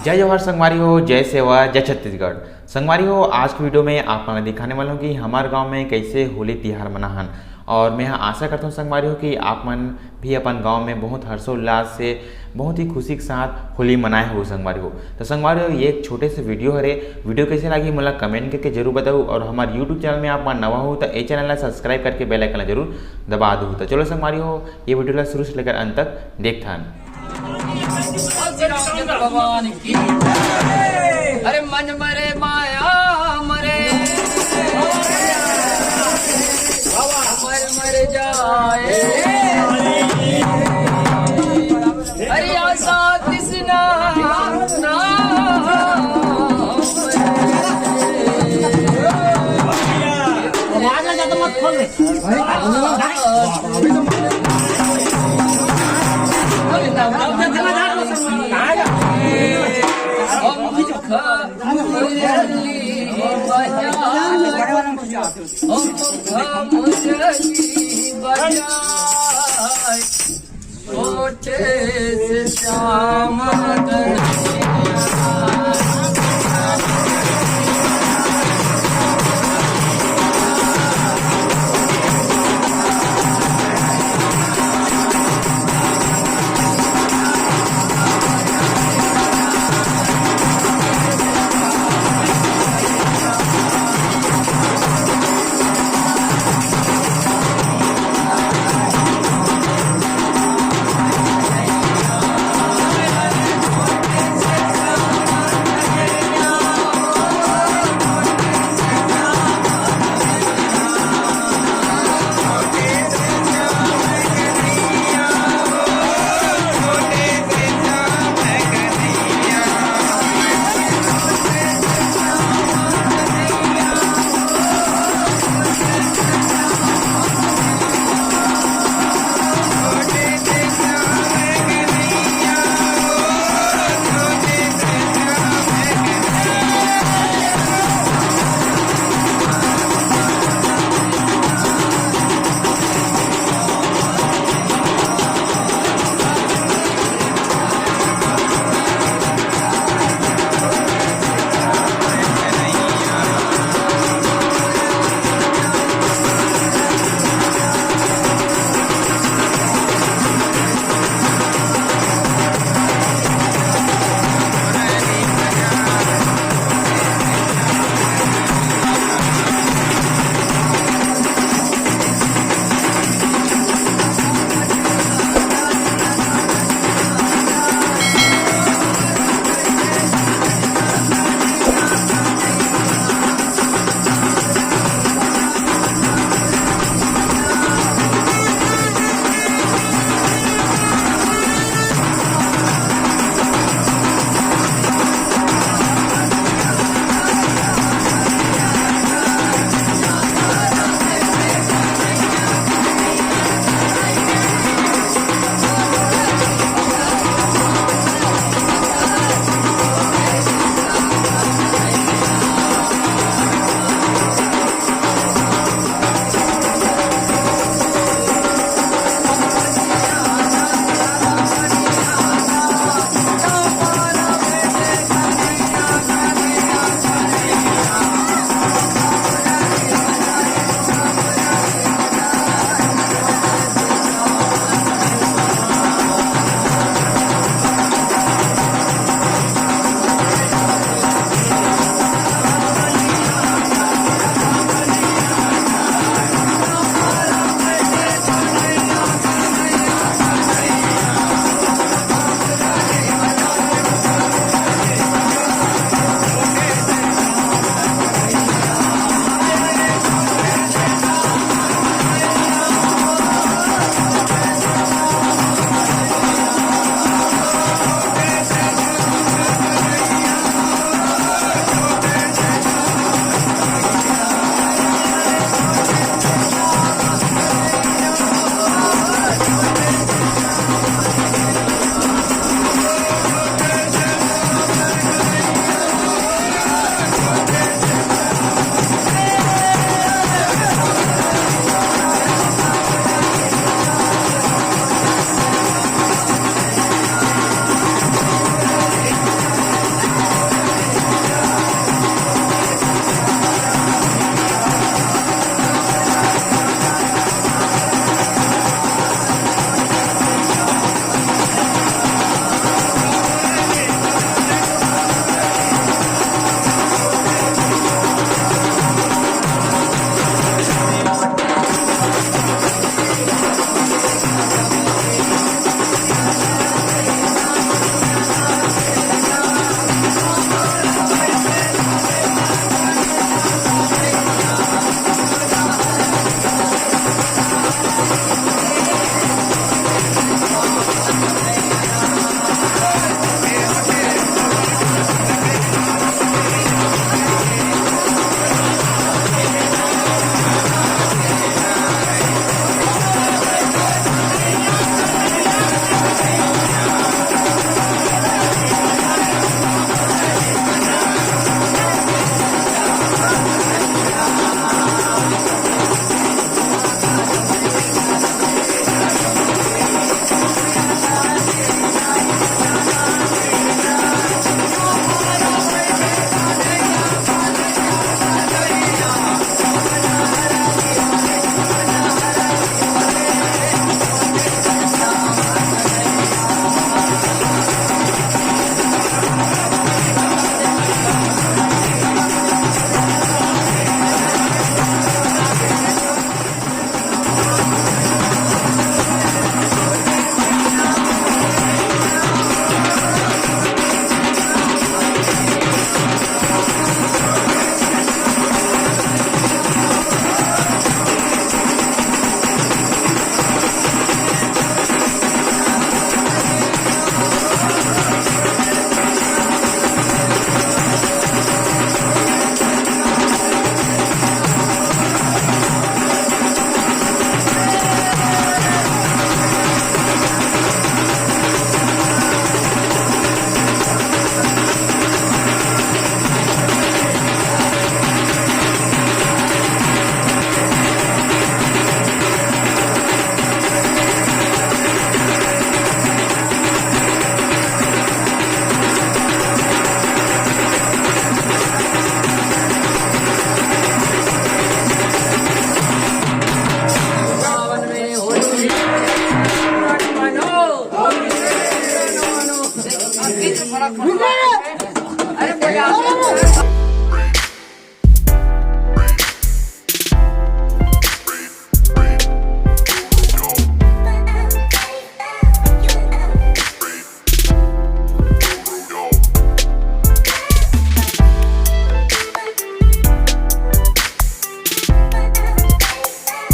जय जवाहर संगवारी हो, जय सेवा, जय छत्तीसगढ़। संगवारी हो, आज की वीडियो में आप लोगों दिखाने वाला हूँ कि हमारे गांव में कैसे होली तिहार मनाहन। और मैं आशा करता हूँ संगवारी हो कि आप मन भी अपन गांव में बहुत हर्षोल्लास से बहुत ही खुशी के साथ होली मनाए हो संगवारी हो। तो संगवारी हो, ये एक छोटे से वीडियो हरे। वीडियो कैसे लगी मतलब कमेंट करके जरूर बताओ। और हमारे यूट्यूब चैनल में आप नवा हो तो ये चैनल सब्सक्राइब करके बेल आइकन जरूर दबा दो। तो चलो संगवारी हो, ये वीडियो शुरू से लेकर अंत तक देखथन। भगवान की अरे मन मरे माया मरे मर मर जाए अरे आशा कृष्णा छोटे से श्याम अरे